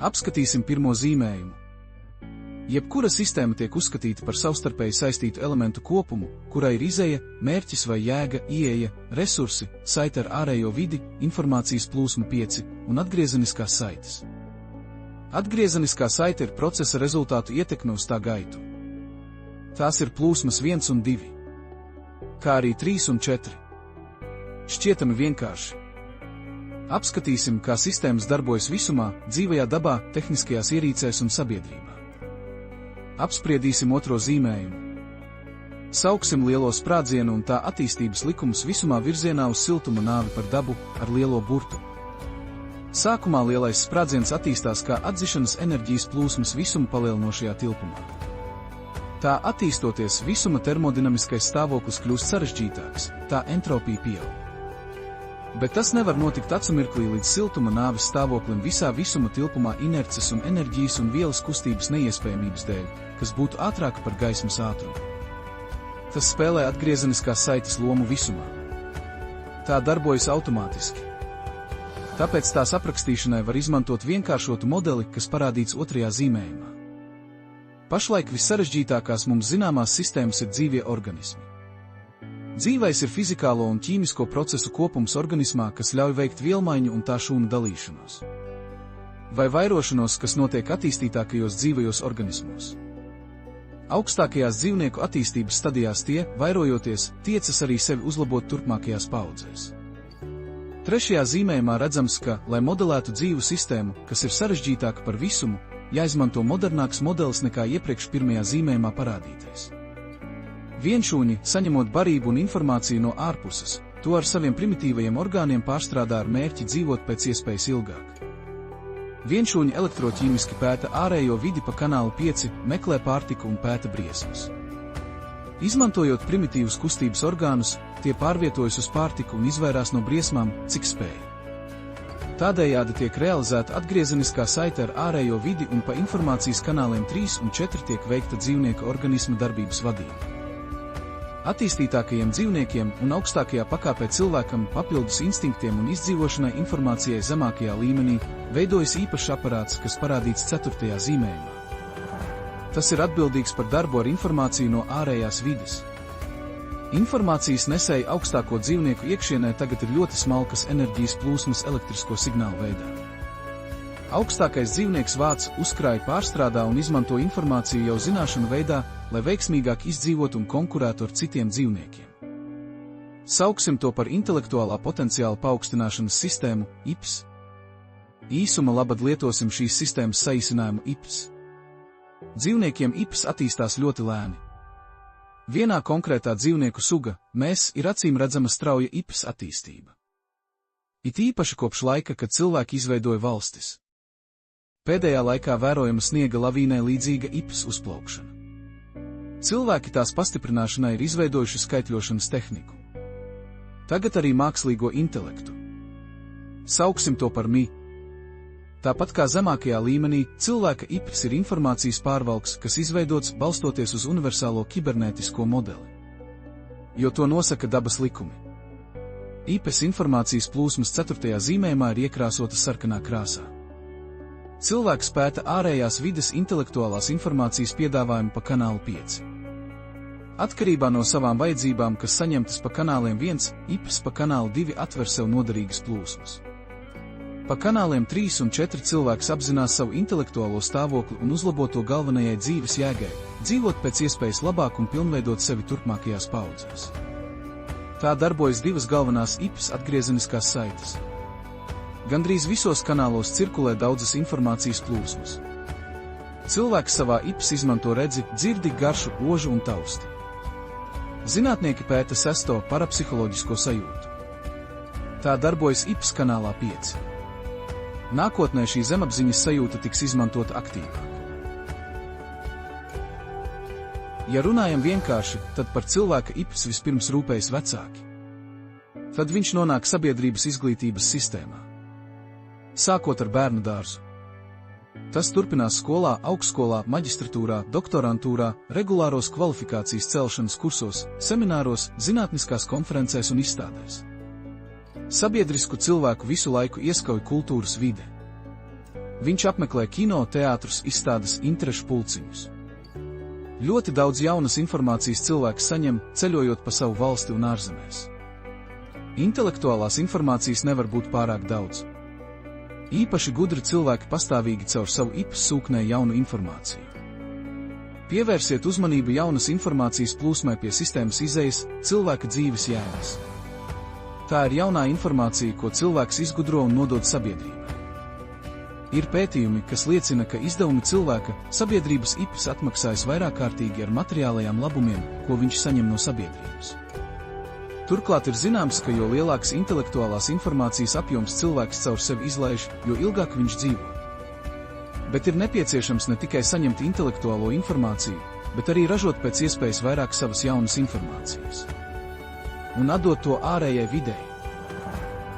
Apskatīsim pirmo zīmējumu. Jebkura sistēma tiek uzskatīta par savstarpēji saistītu elementu kopumu, kurai ir izeja, mērķis vai jēga, ieeja, resursi, saite ar ārējo vidi, informācijas plūsma 5 un atgriezeniskās saites. Atgriezeniskā saite ir procesa rezultātu ietekme uz tā gaitu. Tās ir plūsmas 1 un 2, kā arī 3 un 4. Šķietami vienkārši. Apskatīsim, kā sistēmas darbojas visumā, dzīvajā dabā, tehniskajās ierīcēs un sabiedrībā. Apspriedīsim otro zīmējumu. Sauksim lielo sprādzienu un tā attīstības likumus visumā virzienā uz siltuma nāvi par dabu ar lielo burtu. Sākumā lielais sprādziens attīstās kā atdzišanas enerģijas plūsmas visuma palielinošajā tilpumā. Tā attīstoties, visuma termodinamiskais stāvoklis kļūst sarežģītāks, tā entropija pieaug. Bet tas nevar notikt acumirklī līdz siltuma nāves stāvoklim visā visuma tilpumā inerces un enerģijas un vielas kustības neiespējamības dēļ, kas būtu ātrāka par gaismas ātrumu. Tas spēlē atgriezeniskās saites lomu visumā. Tā darbojas automātiski. Tāpēc tās aprakstīšanai var izmantot vienkāršotu modeli, kas parādīts otrajā zīmējumā. Pašlaik vissarežģītākās mums zināmās sistēmas ir dzīvie organismi. Dzīvais ir fizikālo un ķīmisko procesu kopums organismā, kas ļauj veikt vielmaiņu un tā šūnu dalīšanos. Vai vairošanos, kas notiek attīstītākajos dzīvajos organismos. Augstākajās dzīvnieku attīstības stadijās tie, vairojoties, tiecas arī sevi uzlabot turpmākajās paudzēs. Trešajā zīmējumā redzams, ka, lai modelētu dzīvu sistēmu, kas ir sarežģītāka par visumu, jāizmanto modernāks modelis nekā iepriekš pirmajā zīmējumā parādītais. Vienšūņi, saņemot barību un informāciju no ārpuses, to ar saviem primitīvajiem orgāniem pārstrādā ar mērķi dzīvot pēc iespējas ilgāk. Vienšūņi elektroķīmiski pēta ārējo vidi pa kanālu 5, meklē pārtiku un pēta briesmas. Izmantojot primitīvus kustības orgānus, tie pārvietojas uz pārtiku un izvairās no briesmām, cik spēj. Tādējādi tiek realizēta atgriezeniskā saite ar ārējo vidi un pa informācijas kanāliem 3 un 4 tiek veikta dzīvnieka organisma darbības vadība. Attīstītākajiem dzīvniekiem un augstākajā pakāpē cilvēkam papildus instinktiem un izdzīvošanai informācijai zemākajā līmenī veidojas īpašs aparāts, kas parādīts 4. zīmējumā. Tas ir atbildīgs par darbu ar informāciju no ārējās vides. Informācijas nesēja augstāko dzīvnieku iekšienē tagad ir ļoti smalkas enerģijas plūsmas elektrisko signālu veidā. Augstākais dzīvnieks vāc, uzkrāj, pārstrādā un izmanto informāciju jau zināšanu veidā, lai veiksmīgāk izdzīvotu un konkurētu ar citiem dzīvniekiem. Sauksim to par intelektuālā potenciāla paaugstināšanas sistēmu, IPS. Īsuma labad lietosim šīs sistēmas saīsinājumu IPS. Dzīvniekiem IPS attīstās ļoti lēni. Vienā konkrētā dzīvnieku suga, mēs, ir acīm redzama strauja IPS attīstība. It īpaši kopš laika, kad cilvēki izveidoja valstis. Pēdējā laikā vērojama sniega lavīnai līdzīga IPS uzplaukšana. Cilvēki tās pastiprināšanai ir izveidojuši skaitļošanas tehniku. Tagad arī mākslīgo intelektu. Sauksim to par MI. Tāpat kā zemākajā līmenī, cilvēka IPS ir informācijas pārvalks, kas izveidots balstoties uz universālo kibernētisko modeli. Jo to nosaka dabas likumi. IPS informācijas plūsmas 4. zīmējumā ir iekrāsota sarkanā krāsā. Cilvēks pēta ārējās vides intelektuālās informācijas piedāvājumu pa kanālu 5. Atkarībā no savām vajadzībām, kas saņemtas pa kanāliem 1, IPS pa kanālu 2 atver sev noderīgas plūsmas. Pa kanāliem 3 un 4 cilvēks apzinās savu intelektuālo stāvokli un uzlabo to galvenajai dzīves jēgai, dzīvot pēc iespējas labāk un pilnveidot sevi turpmākajās paudzēs. Tā darbojas divas galvenās IPS atgriezeniskās saites. Gandrīz visos kanālos cirkulē daudzas informācijas plūsmas. Cilvēks savā IPS izmanto redzi, dzirdi, garšu, ožu un tausti. Zinātnieki pēta 6. parapsiholoģisko sajūtu. Tā darbojas IPS kanālā 5. Nākotnē šī zemapziņas sajūta tiks izmantota aktīvāk. Ja runājam vienkārši, tad par cilvēka IPS vispirms rūpējas vecāki. Tad viņš nonāk sabiedrības izglītības sistēmā. Sākot ar bērnu dārzu. Tas turpinās skolā, augstskolā, maģistratūrā, doktorantūrā, regulāros kvalifikācijas celšanas kursos, semināros, zinātniskās konferencēs un izstādēs. Sabiedrisku cilvēku visu laiku ieskauj kultūras vide. Viņš apmeklē kino, teātrus, izstādes, interešu pulciņus. Ļoti daudz jaunas informācijas cilvēks saņem, ceļojot pa savu valsti un ārzemēs. Intelektuālās informācijas nevar būt pārāk daudz. Īpaši gudri cilvēki pastāvīgi caur savu ipas sūknē jaunu informāciju. Pievērsiet uzmanību jaunas informācijas plūsmai pie sistēmas izejas, cilvēka dzīves jēgas. Tā ir jaunā informācija, ko cilvēks izgudro un nodod sabiedrībai. Ir pētījumi, kas liecina, ka izdevumi cilvēka sabiedrības ipas atmaksājas vairāk kārtīgi ar materiālajām labumiem, ko viņš saņem no sabiedrības. Turklāt ir zināms, ka jo lielāks intelektuālās informācijas apjoms cilvēks caur sevi izlaiž, jo ilgāk viņš dzīvo. Bet ir nepieciešams ne tikai saņemt intelektuālo informāciju, bet arī ražot pēc iespējas vairāk savas jaunas informācijas. Un atdot to ārējai videi.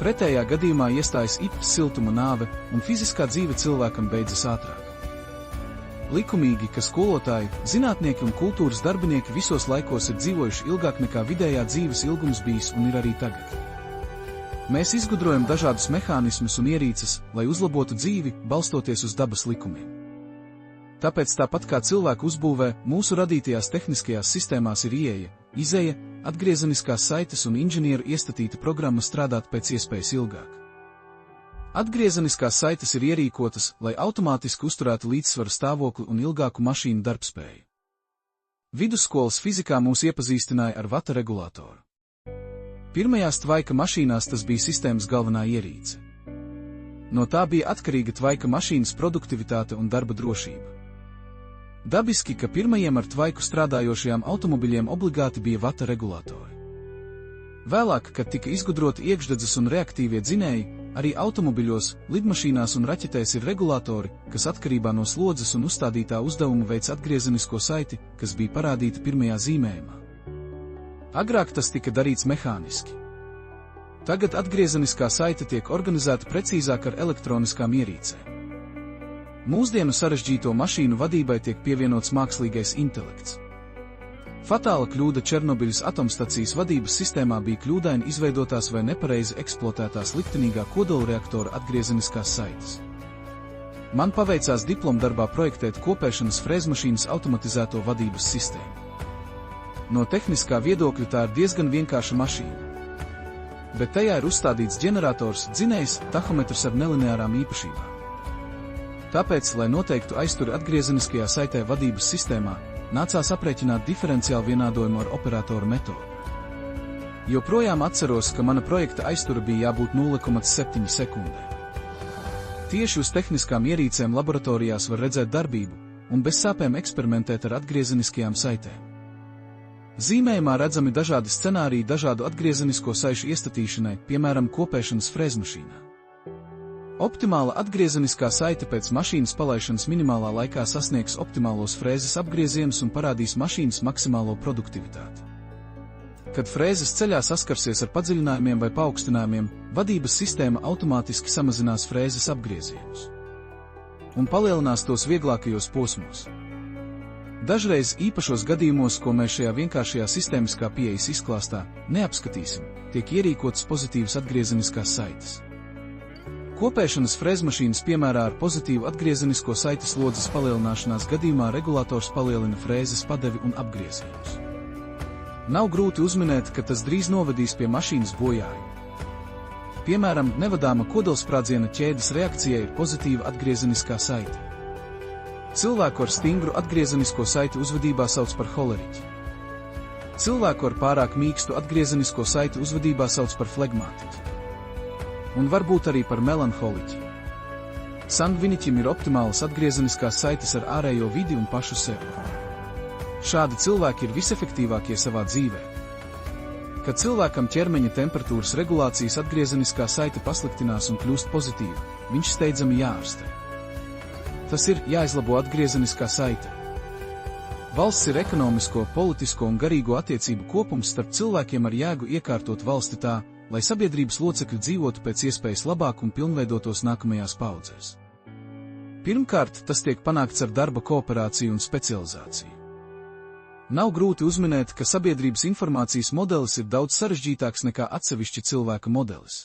Pretējā gadījumā iestājas ipas siltuma nāve, un fiziskā dzīve cilvēkam beidzas ātrāk. Likumīgi, ka skolotāji, zinātnieki un kultūras darbinieki visos laikos ir dzīvojuši ilgāk nekā vidējā dzīves ilgums bijis un ir arī tagad. Mēs izgudrojam dažādus mehānismus un ierīces, lai uzlabotu dzīvi, balstoties uz dabas likumiem. Tāpēc tāpat kā cilvēku uzbūvē, mūsu radītajās tehniskajās sistēmās ir ieeja, izeja, atgriezeniskās saites un inženieru iestatīta programma strādāt pēc iespējas ilgāk. Atgriezeniskās saites ir ierīkotas, lai automātiski uzturētu līdzsvaru stāvokli un ilgāku mašīnu darbspēju. Vidusskolas fizikā mūs iepazīstināja ar vata regulātoru. Pirmajās tvaika mašīnās tas bija sistēmas galvenā ierīce. No tā bija atkarīga tvaika mašīnas produktivitāte un darba drošība. Dabiski, ka pirmajiem ar tvaiku strādājošajām automobiļiem obligāti bija vata regulātori. Vēlāk, kad tika izgudroti iekšdedzes un reaktīvie dzinēji, arī automobiļos, lidmašīnās un raķetēs ir regulātori, kas atkarībā no slodzes un uzstādītā uzdevuma veic atgriezenisko saiti, kas bija parādīta pirmajā zīmējumā. Agrāk tas tika darīts mehāniski. Tagad atgriezeniskā saite tiek organizēta precīzāk ar elektroniskām ierīcēm. Mūsdienu sarežģīto mašīnu vadībai tiek pievienots mākslīgais intelekts. Fatāla kļūda Černobiļas atomstacijas vadības sistēmā bija kļūdaini izveidotās vai nepareizi eksploatētās liktenīgā kodolreaktora atgriezeniskās saites. Man paveicās diplomdarbā projektēt kopēšanas frēzmašīnas automatizēto vadības sistēmu. No tehniskā viedokļa tā ir diezgan vienkārša mašīna. Bet tajā ir uzstādīts ģenerators, dzinējs, tahometrs ar nelineārām īpašībām. Tāpēc, lai noteiktu aizturi atgriezeniskajā saitē vadības sistēmā, nācās aprēķināt diferenciālu vienādojumu ar operatoru metodu. Joprojām atceros, ka mana projekta aiztura bija jābūt 0,7 sekundē. Tieši uz tehniskām ierīcēm laboratorijās var redzēt darbību, un bez sāpēm eksperimentēt ar atgriezeniskajām saitēm. Zīmējumā redzami dažādi scenāriji dažādu atgriezenisko saišu iestatīšanai, piemēram, kopēšanas frēzmašīnā. Optimāla atgriezeniskā saite pēc mašīnas palaišanas minimālā laikā sasniegs optimālos frēzes apgriezienus un parādīs mašīnas maksimālo produktivitāti. Kad frēzes ceļā saskarsies ar padziļinājumiem vai paaugstinājumiem, vadības sistēma automātiski samazinās frēzes apgriezienus un palielinās tos vieglākajos posmos. Dažreiz īpašos gadījumos, ko mēs šajā vienkāršajā sistēmiskā pieejas izklāstā neapskatīsim, tiek ierīkotas pozitīvas atgriezeniskās saites. Kopēšanas frēzmašīnas piemērā ar pozitīvu atgriezenisko saites slodzes palielināšanās gadījumā regulators palielina frēzes padevi un apgriezienus. Nav grūti uzminēt, ka tas drīz novedīs pie mašīnas bojājuma. Piemēram, nevadāma kodolsprādziena ķēdes reakcijai ir pozitīva atgriezeniskā saite. Cilvēku ar stingru atgriezenisko saiti uzvedībā sauc par holeriķi. Cilvēku ar pārāk mīkstu atgriezenisko saiti uzvedībā sauc par flegmātiķi. Un varbūt arī par melanholiķi. Sangviniķim ir optimālas atgriezeniskās saites ar ārējo vidi un pašu sevi. Šādi cilvēki ir visefektīvākie savā dzīvē. Kad cilvēkam ķermeņa temperatūras regulācijas atgriezeniskā saite pasliktinās un kļūst pozitīva, viņš steidzami jāārstē. Tas ir jāizlabo atgriezeniskā saite. Valsts ir ekonomisko, politisko un garīgo attiecību kopums starp cilvēkiem ar jēgu iekārtot valsti tā, lai sabiedrības locekļi dzīvotu pēc iespējas labāk un pilnveidotos nākamajās paudzēs. Pirmkārt, tas tiek panākts ar darba kooperāciju un specializāciju. Nav grūti uzminēt, ka sabiedrības informācijas modelis ir daudz sarežģītāks nekā atsevišķa cilvēka modelis.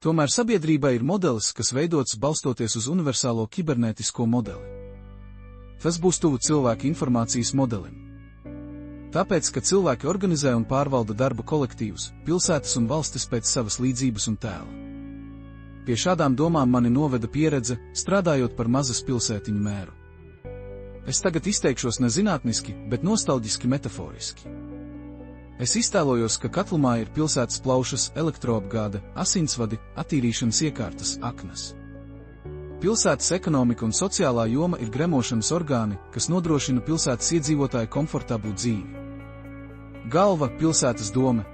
Tomēr sabiedrībai ir modelis, kas veidots balstoties uz universālo kibernētisko modeli. Tas būs tuvu cilvēka informācijas modelim. Tāpēc, ka cilvēki organizē un pārvalda darba kolektīvus, pilsētas un valstis pēc savas līdzības un tēla. Pie šādām domām mani noveda pieredze, strādājot par mazas pilsētiņu mēru. Es tagad izteikšos ne zinātniski, bet nostalģiski metaforiski. Es iztēlojos, ka katlumā ir pilsētas plaušas, elektroapgāde, asinsvadi, attīrīšanas iekārtas, aknas. Pilsētas ekonomika un sociālā joma ir gremošanas orgāni, kas nodrošina pilsētas iedzīvotāju komfortablu dzīvi. Galva – pilsētas dome.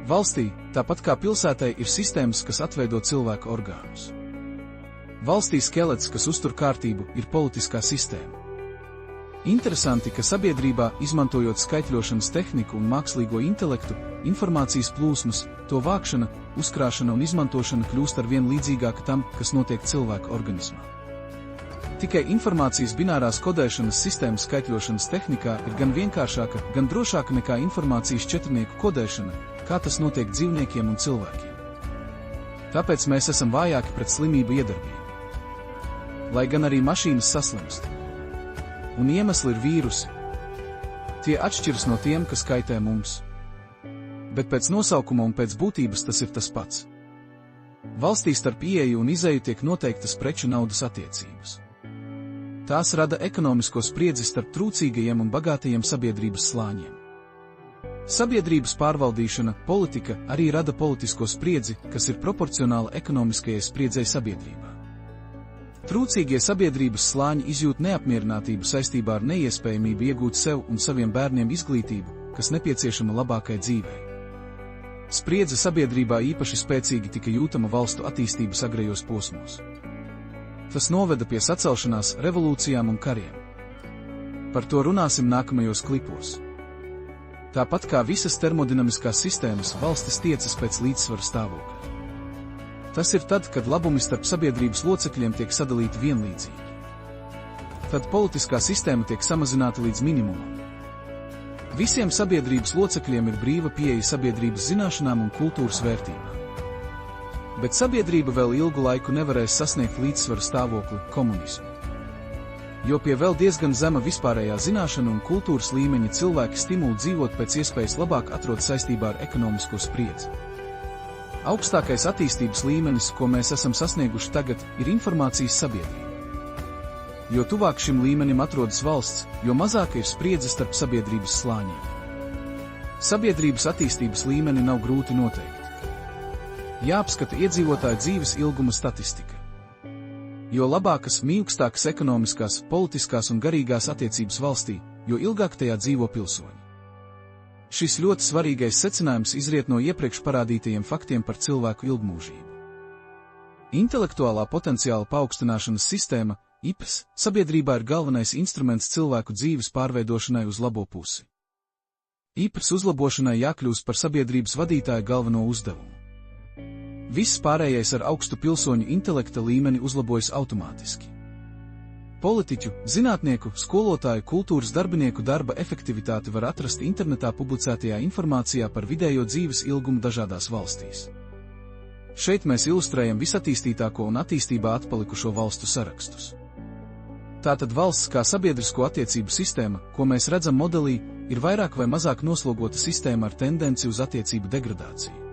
Valstī, tāpat kā pilsētai, ir sistēmas, kas atveido cilvēka orgānus. Valstī skelets, kas uztur kārtību, ir politiskā sistēma. Interesanti, ka sabiedrībā, izmantojot skaitļošanas tehniku un mākslīgo intelektu, informācijas plūsmas, to vākšana, uzkrāšana un izmantošana kļūst arvien līdzīgāka tam, kas notiek cilvēka organismā. Tikai informācijas binārās kodēšanas sistēma skaitļošanas tehnikā ir gan vienkāršāka, gan drošāka nekā informācijas četrnieku kodēšana, kā tas notiek dzīvniekiem un cilvēkiem. Tāpēc mēs esam vājāki pret slimību iedarbību. Lai gan arī mašīnas saslimst. Un iemesli ir vīrusi. Tie atšķiras no tiem, kas kaitē mums. Bet pēc nosaukuma un pēc būtības tas ir tas pats. Valstī starp ieeju un izeju tiek noteiktas preču naudas attiecības. Tās rada ekonomisko spriedzi starp trūcīgajiem un bagātajiem sabiedrības slāņiem. Sabiedrības pārvaldīšana, politika arī rada politisko spriedzi, kas ir proporcionāla ekonomiskajai spriedzei sabiedrībā. Trūcīgie sabiedrības slāņi izjūt neapmierinātību saistībā ar neiespējamību iegūt sev un saviem bērniem izglītību, kas nepieciešama labākai dzīvei. Spriedze sabiedrībā īpaši spēcīgi tika jūtama valstu attīstības agrējos posmos. Tas noveda pie sacelšanās, revolūcijām un kariem. Par to runāsim nākamajos klipos. Tāpat kā visas termodinamiskās sistēmas, valstis tiecas pēc līdzsvara stāvokļa. Tas ir tad, kad labumi starp sabiedrības locekļiem tiek sadalīti vienlīdzīgi. Tad politiskā sistēma tiek samazināta līdz minimumam. Visiem sabiedrības locekļiem ir brīva pieeja sabiedrības zināšanām un kultūras vērtībām. Bet sabiedrība vēl ilgu laiku nevarēs sasniegt līdzsvaru stāvokli, komunismu. Jo pie vēl diezgan zema vispārējā zināšana un kultūras līmeņa cilvēki stimulu dzīvot pēc iespējas labāk atrod saistībā ar ekonomisko spriedzi. Augstākais attīstības līmenis, ko mēs esam sasnieguši tagad, ir informācijas sabiedrība. Jo tuvāk šim līmenim atrodas valsts, jo mazāka ir spriedze starp sabiedrības slāņiem. Sabiedrības attīstības līmeni nav grūti noteikt. Jāapskata iedzīvotāju dzīves ilguma statistika. Jo labākas, mīkstākas ekonomiskās, politiskās un garīgās attiecības valstī, jo ilgāk tajā dzīvo pilsoņi. Šis ļoti svarīgais secinājums izriet no iepriekš parādītajiem faktiem par cilvēku ilgmūžību. Intelektuālā potenciāla paaugstināšanas sistēma, IPS, sabiedrībā ir galvenais instruments cilvēku dzīves pārveidošanai uz labo pusi. IPS uzlabošanai jākļūst par sabiedrības vadītāja galveno uzdevumu. Viss pārējais ar augstu pilsoņu intelekta līmeni uzlabojas automātiski. Politiķu, zinātnieku, skolotāju, kultūras darbinieku darba efektivitāti var atrast internetā publicētajā informācijā par vidējo dzīves ilgumu dažādās valstīs. Šeit mēs ilustrējam visattīstītāko un attīstībā atpalikušo valstu sarakstus. Tātad valsts kā sabiedrisko attiecību sistēma, ko mēs redzam modelī, ir vairāk vai mazāk noslogota sistēma ar tendenci uz attiecību degradāciju.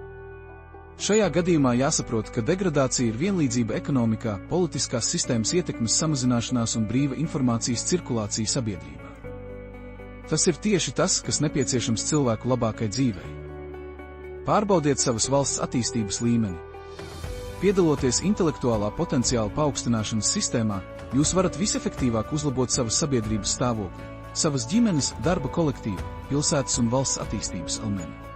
Šajā gadījumā jāsaprot, ka degradācija ir vienlīdzība ekonomikā, politiskās sistēmas ietekmes samazināšanās un brīva informācijas cirkulācija sabiedrībā. Tas ir tieši tas, kas nepieciešams cilvēku labākai dzīvei. Pārbaudiet savas valsts attīstības līmeni. Piedaloties intelektuālā potenciāla paaugstināšanas sistēmā, jūs varat visefektīvāk uzlabot savas sabiedrības stāvokli, savas ģimenes, darba kolektīvu, pilsētas un valsts attīstības līmeni.